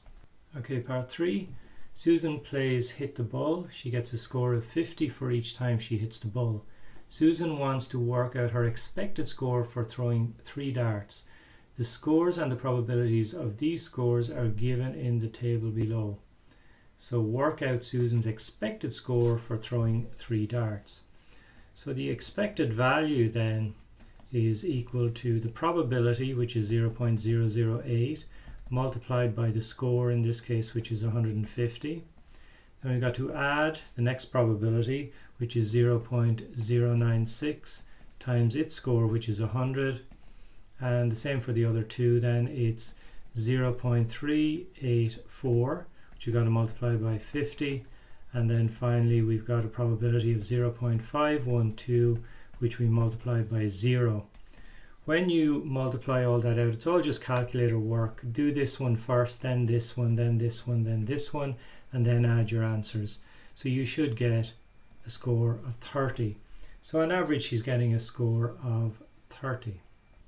S1: Okay, part 3. Susan plays Hit the Bull. She gets a score of 50 for each time she hits the bull. Susan wants to work out her expected score for throwing 3 darts. The scores and the probabilities of these scores are given in the table below. So work out Susan's expected score for throwing 3 darts. So the expected value then is equal to the probability, which is 0.008, multiplied by the score in this case, which is 150. Then we've got to add the next probability, which is 0.096 times its score, which is 100. And the same for the other 2, then it's 0.384, which you've got to multiply by 50. And then finally we've got a probability of 0.512, which we multiply by 0. When you multiply all that out, it's all just calculator work. Do this one first, then this one, then this one, then this one, and then add your answers. So you should get a score of 30. So on average, she's getting a score of 30.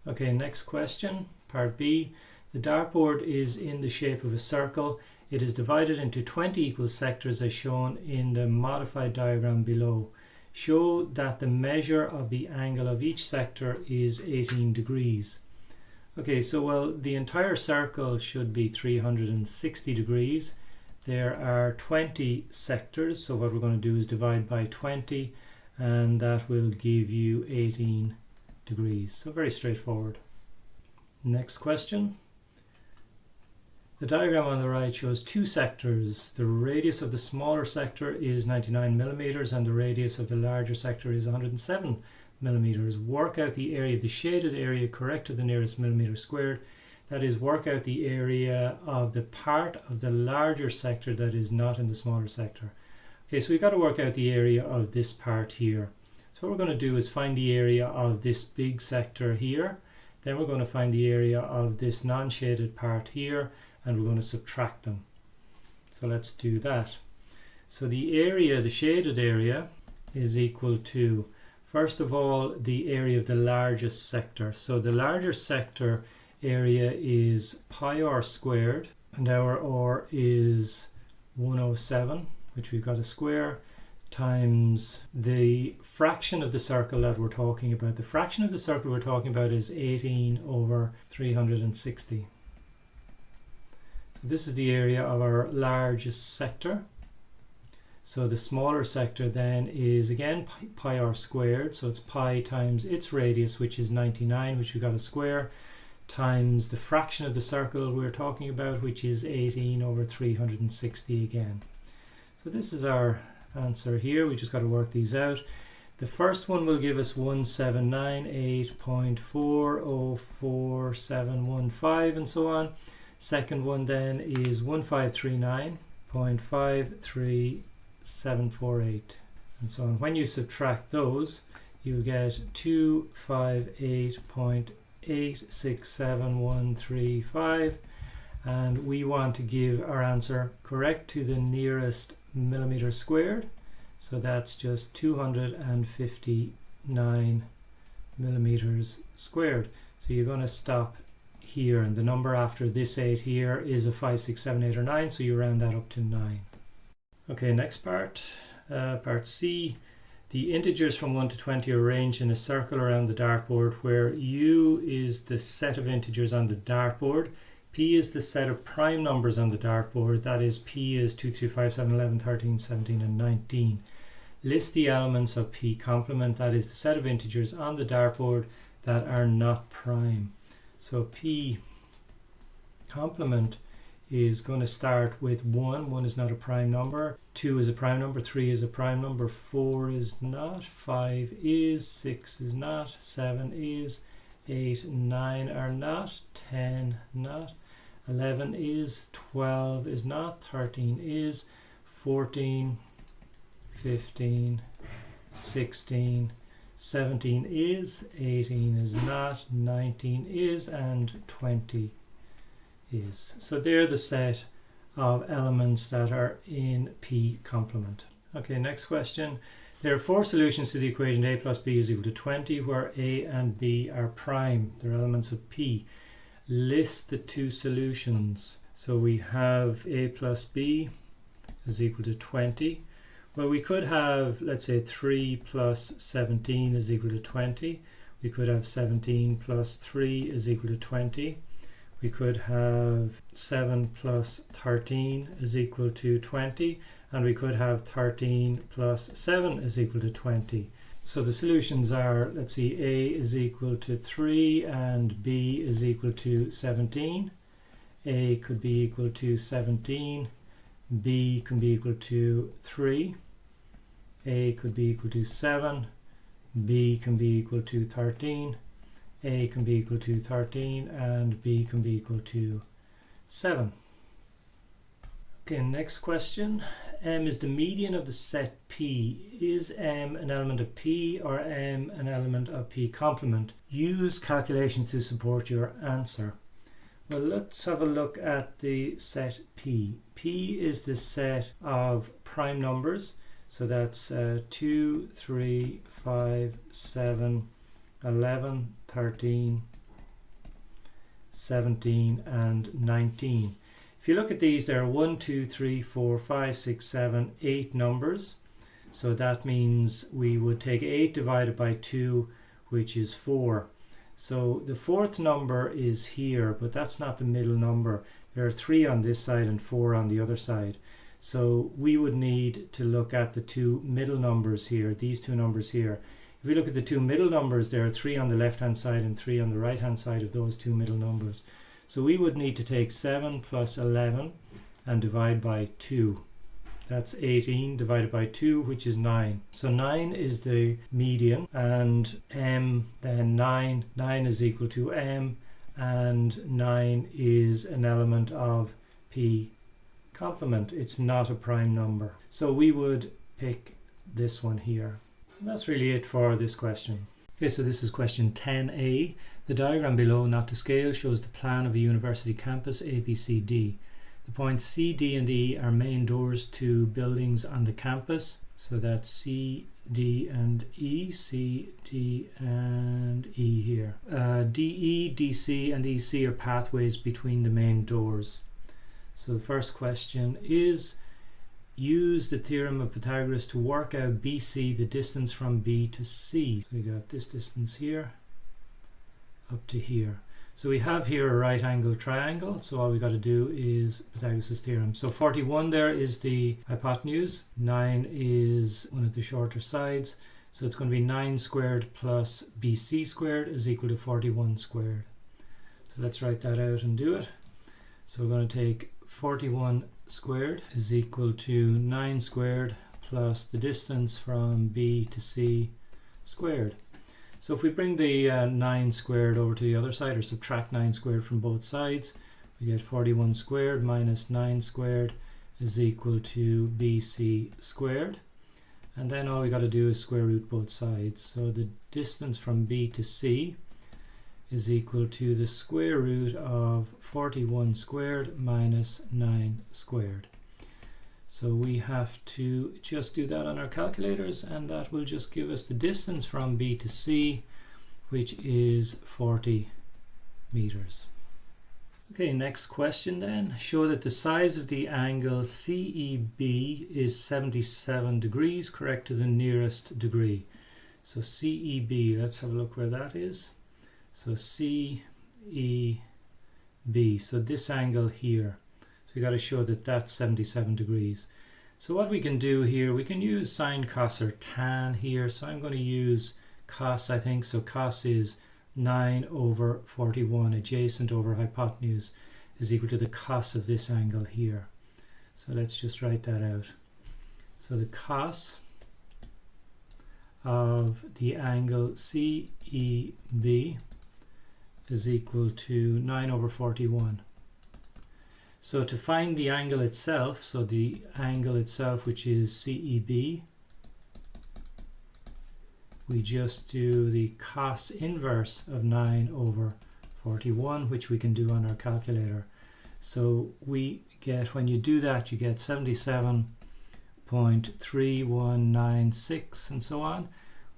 S1: Okay, next question, part B. The dartboard is in the shape of a circle. It is divided into 20 equal sectors as shown in the modified diagram below. Show that the measure of the angle of each sector is 18 degrees. Okay, so well, the entire circle should be 360 degrees. There are 20 sectors, so what we're going to do is divide by 20, and that will give you 18 degrees. So very straightforward. Next question. The diagram on the right shows 2 sectors. The radius of the smaller sector is 99 millimeters and the radius of the larger sector is 107 millimeters. Work out the area of the shaded area correct to the nearest millimeter squared. That is, work out the area of the part of the larger sector that is not in the smaller sector. Okay, so we've got to work out the area of this part here. So what we're going to do is find the area of this big sector here. Then we're going to find the area of this non-shaded part here, and we're going to subtract them. So let's do that. So the area, the shaded area, is equal to, first of all, the area of the largest sector. So the larger sector area is pi r squared, and our r is 107, which we've got a square, times the fraction of the circle that we're talking about. The fraction of the circle we're talking about is 18 over 360. So this is the area of our largest sector. So the smaller sector then is again pi r squared, so it's pi times its radius, which is 99, which we got a square, times the fraction of the circle we're talking about, which is 18 over 360 again. So this is our answer here. We just got to work these out. The first one will give us 1798.4044715 and so on. Second one then is 1539.53748 and so on. When you subtract those, you get 258.867135, and we want to give our answer correct to the nearest millimeter squared, so that's just 259 millimeters squared. So you're going to stop here, and the number after this 8 here is a 5, 6, 7, 8 or 9, so you round that up to 9. Okay, next part, part C. The integers from 1 to 20 are arranged in a circle around the dartboard, where U is the set of integers on the dartboard, P is the set of prime numbers on the dartboard, that is P is 2, 3, 5, 7, 11, 13, 17 and 19. List the elements of P complement, that is the set of integers on the dartboard that are not prime. So P complement is going to start with 1. 1 is not a prime number. 2 is a prime number. 3 is a prime number. 4 is not. 5 is. 6 is not. 7 is. 8 and 9 are not. 10 not. 11 is. 12 is not. 13 is. 14, 15, 16, 17 is. 18 is not. 19 is. And 20 is. So they're the set of elements that are in P complement. Okay, next question. There are 4 solutions to the equation a plus b is equal to 20, where a and b are prime. They're elements of P. List the 2 solutions. So we have a plus b is equal to 20. Well, we could have, let's say, 3 plus 17 is equal to 20. We could have 17 plus 3 is equal to 20. We could have 7 plus 13 is equal to 20, and we could have 13 plus 7 is equal to 20. So the solutions are, let's see, A is equal to 3 and B is equal to 17. A could be equal to 17, B can be equal to 3, A could be equal to 7, B can be equal to 13, A can be equal to 13 and B can be equal to 7. Okay, next question. M is the median of the set P. Is M an element of P or M an element of P complement? Use calculations to support your answer. Well, let's have a look at the set P. P is the set of prime numbers. So that's 2, 3, 5, 7, 11, 13, 17 and 19. If you look at these, there are 1, 2, 3, 4, 5, 6, 7, 8 numbers. So that means we would take 8 divided by 2, which is 4. So the 4th number is here, but that's not the middle number. There are 3 on this side and 4 on the other side. So we would need to look at the 2 middle numbers here, these 2 numbers here. If we look at the 2 middle numbers, there are 3 on the left hand side and 3 on the right hand side of those 2 middle numbers. So we would need to take 7 plus 11 and divide by 2. That's 18 divided by 2, which is 9. So 9 is the median, and M, then 9. 9 is equal to M, and 9 is an element of P complement. It's not a prime number. So we would pick this one here. And that's really it for this question. Okay, so this is question 10a. The diagram below, not to scale, shows the plan of a university campus ABCD. The points C, D and E are main doors to buildings on the campus. So that's C, D and E. C, D and E here. DE, DC and EC are pathways between the main doors. So the first question is, use the theorem of Pythagoras to work out BC, the distance from B to C. So we got this distance here up to here. So we have here a right angle triangle, so all we got to do is Pythagoras' theorem. So 41 there is the hypotenuse, 9 is one of the shorter sides, so it's going to be 9 squared plus BC squared is equal to 41 squared. So let's write that out and do it. So we're going to take 41 squared is equal to 9 squared plus the distance from B to C squared. So if we bring the 9 squared over to the other side, or subtract 9 squared from both sides, we get 41 squared minus 9 squared is equal to BC squared. and then all we got to do is square root both sides. So the distance from B to C is equal to the square root of 41 squared minus 9 squared. So we have to just do that on our calculators, and that will just give us the distance from B to C, which is 40 meters. Okay, next question then. Show that the size of the angle CEB is 77 degrees, correct to the nearest degree. So CEB, let's have a look where that is. So CEB, so this angle here. So we got to show that that's 77 degrees. So what we can do here, we can use sine, cos, or tan here. So I'm going to use cos, I think. So cos is 9 over 41, adjacent over hypotenuse, is equal to the cos of this angle here. So let's just write that out. So the cos of the angle CEB is equal to 9 over 41. So to find the angle itself, so the angle itself, which is CEB, we just do the cos inverse of 9 over 41, which we can do on our calculator. So we get, when you do that, you get 77.3196 and so on.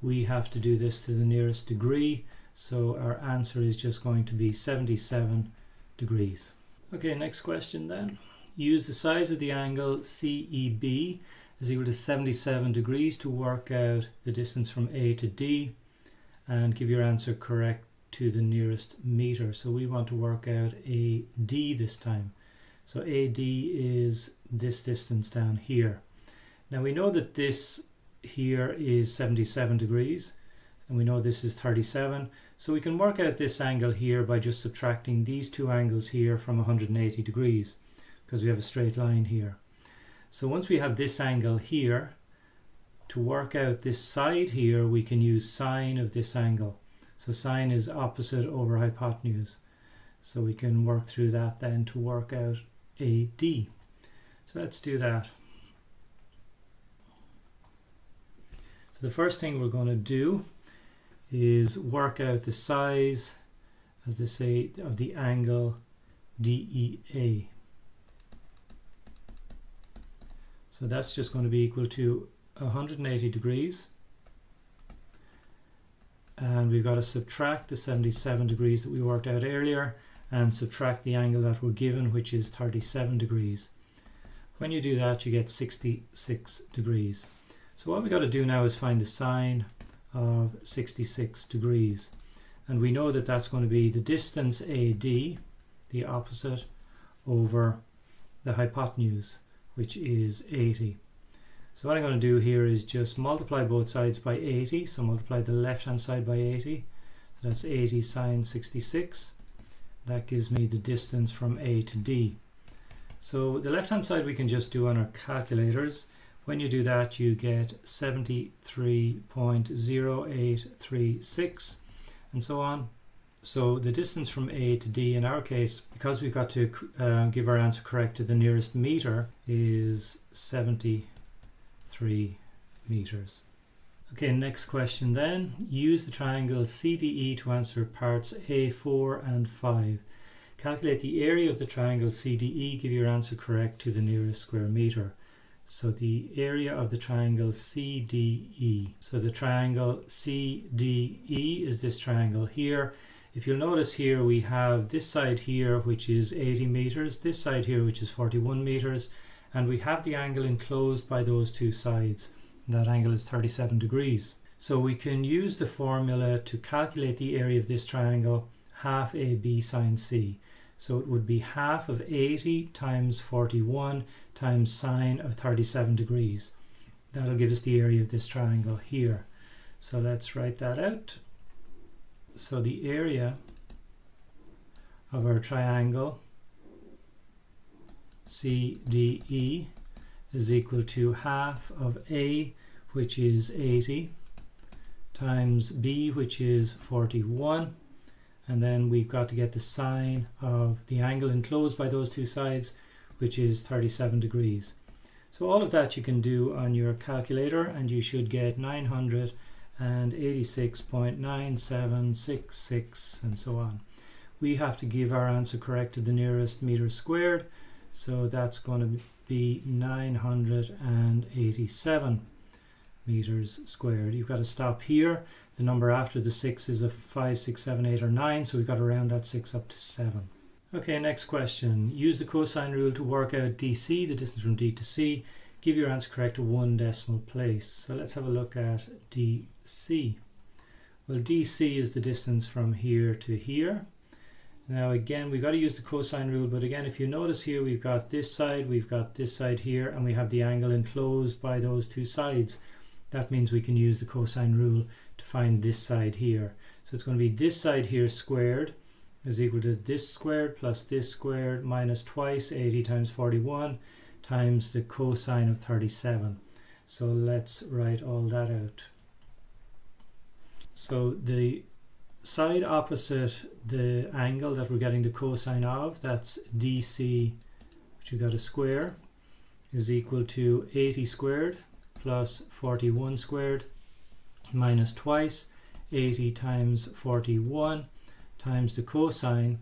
S1: We have to do this to the nearest degree, so our answer is just going to be 77 degrees. Okay, next question then. Use the size of the angle CEB is equal to 77 degrees to work out the distance from A to D and give your answer correct to the nearest meter. So we want to work out AD this time. So AD is this distance down here. Now we know that this here is 77 degrees and we know this is 37. So we can work out this angle here by just subtracting these two angles here from 180 degrees because we have a straight line here. So once we have this angle here, to work out this side here, we can use sine of this angle. So sine is opposite over hypotenuse. So we can work through that then to work out AD. So let's do that. So the first thing we're going to do is work out the size, as they say, of the angle DEA. So that's just going to be equal to 180 degrees. And we've got to subtract the 77 degrees that we worked out earlier and subtract the angle that we're given, which is 37 degrees. When you do that, you get 66 degrees. So what we got to do now is find the sine of 66 degrees. And we know that that's going to be the distance AD, the opposite, over the hypotenuse, which is 80. So what I'm going to do here is just multiply both sides by 80. So multiply the left hand side by 80. So that's 80 sine 66. That gives me the distance from A to D. So the left hand side we can just do on our calculators. When you do that, you get 73.0836 and so on. So the distance from A to D in our case, because we've got to give our answer correct to the nearest meter, is 73 meters. Okay, next question then. Use the triangle CDE to answer parts A4 and 5. Calculate the area of the triangle CDE, give your answer correct to the nearest square meter. So the area of the triangle CDE. So the triangle CDE is this triangle here. If you'll notice here, we have this side here, which is 80 meters, this side here, which is 41 meters, and we have the angle enclosed by those two sides. That angle is 37 degrees. So we can use the formula to calculate the area of this triangle, half AB sine C. So it would be half of 80 times 41 times sine of 37 degrees. That'll give us the area of this triangle here. So let's write that out. So the area of our triangle CDE is equal to half of A, which is 80, times B, which is 41, and then we've got to get the sine of the angle enclosed by those two sides, which is 37 degrees. So all of that you can do on your calculator, and you should get 986.9766 and so on. We have to give our answer correct to the nearest meter squared, so that's going to be 987 meters squared. You've got to stop here. The number after the 6 is a 5, 6, 7, 8 or 9, so we've got to round that 6 up to 7. Okay, next question. Use the cosine rule to work out DC, the distance from D to C. Give your answer correct to 1 decimal place. So let's have a look at DC. Well, DC is the distance from here to here. Now again, we've got to use the cosine rule, but again, if you notice here, we've got this side here, and we have the angle enclosed by those two sides. That means we can use the cosine rule to find this side here. So it's going to be this side here squared is equal to this squared plus this squared minus twice 80 times 41 times the cosine of 37. So let's write all that out. So the side opposite the angle that we're getting the cosine of, that's DC, which we got a square, is equal to 80 squared plus 41 squared minus twice 80 times 41 times the cosine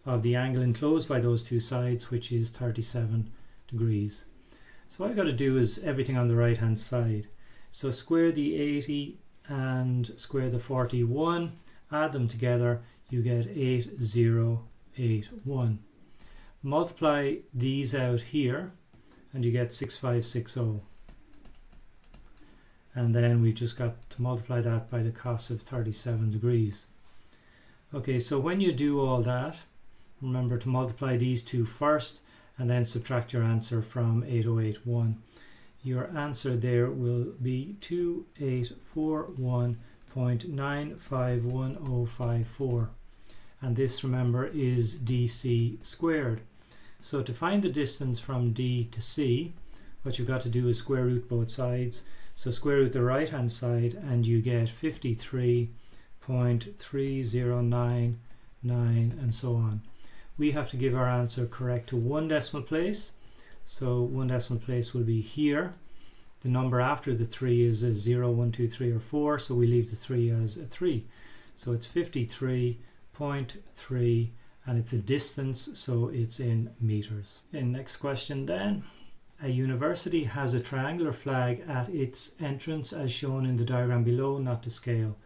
S1: of the angle enclosed by those two sides, which is 37 degrees. So what I've got to do is everything on the right hand side. So square the 80 and square the 41, add them together, you get 8081. Multiply these out here and you get 6560. And then we just got to multiply that by the cos of 37 degrees. Okay, so when you do all that, remember to multiply these two first and then subtract your answer from 8081. Your answer there will be 2841.951054. And this, remember, is DC squared. So to find the distance from D to C, what you've got to do is square root both sides. So square root the right hand side and you get 53.3099 and so on. We have to give our answer correct to 1 decimal place. So 1 decimal place will be here. The number after the 3 is a 0, 1, 2, 3 or 4, so we leave the 3 as a 3. So it's 53.3 and it's a distance, so it's in meters. Okay, next question then. A university has a triangular flag at its entrance as shown in the diagram below, not to scale.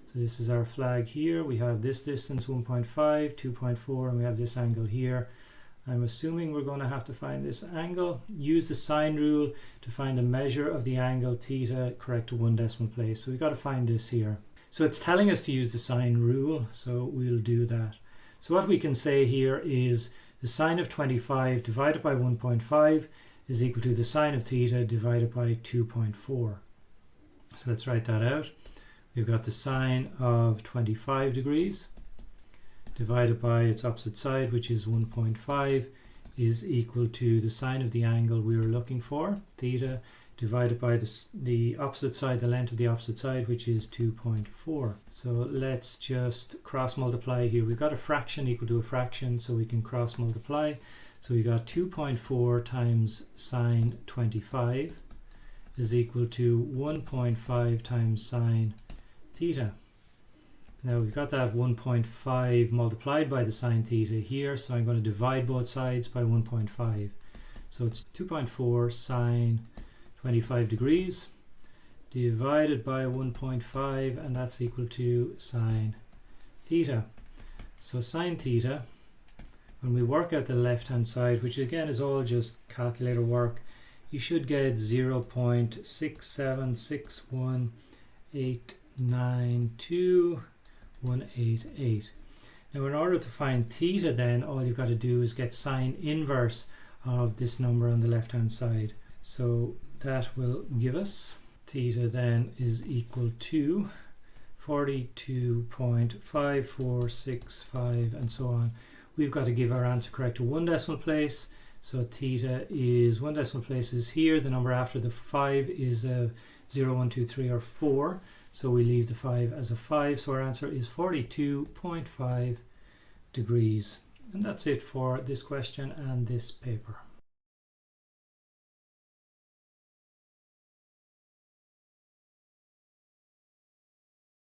S1: So this is our flag here. We have this distance 1.5, 2.4, and we have this angle here. I'm assuming we're going to have to find this angle. Use the sine rule to find the measure of the angle theta correct to 1 decimal place. So we've got to find this here. So it's telling us to use the sine rule, so we'll do that. So what we can say here is the sine of 25 divided by 1.5 is equal to the sine of theta divided by 2.4. So let's write that out. We've got the sine of 25 degrees divided by its opposite side, which is 1.5, is equal to the sine of the angle we were looking for, theta, divided by the opposite side, the length of the opposite side, which is 2.4. So let's just cross multiply here. We've got a fraction equal to a fraction, so we can cross multiply. So we got 2.4 times sine 25 is equal to 1.5 times sine theta. Now we've got that 1.5 multiplied by the sine theta here, so I'm going to divide both sides by 1.5. So it's 2.4 sine 25 degrees divided by 1.5, and that's equal to sine theta. So sine theta, when we work out the left hand side, which again is all just calculator work, you should get 0.6761892.188. Now in order to find theta, then all you've got to do is get sine inverse of this number on the left hand side. So that will give us theta then is equal to 42.5465 and so on. We've got to give our answer correct to 1 decimal place. So theta is 1 decimal place is here. The number after the 5 is 0, 1, 2, 3 or 4. So we leave the 5 as a 5. So our answer is 42.5 degrees. And that's it for this question and this paper.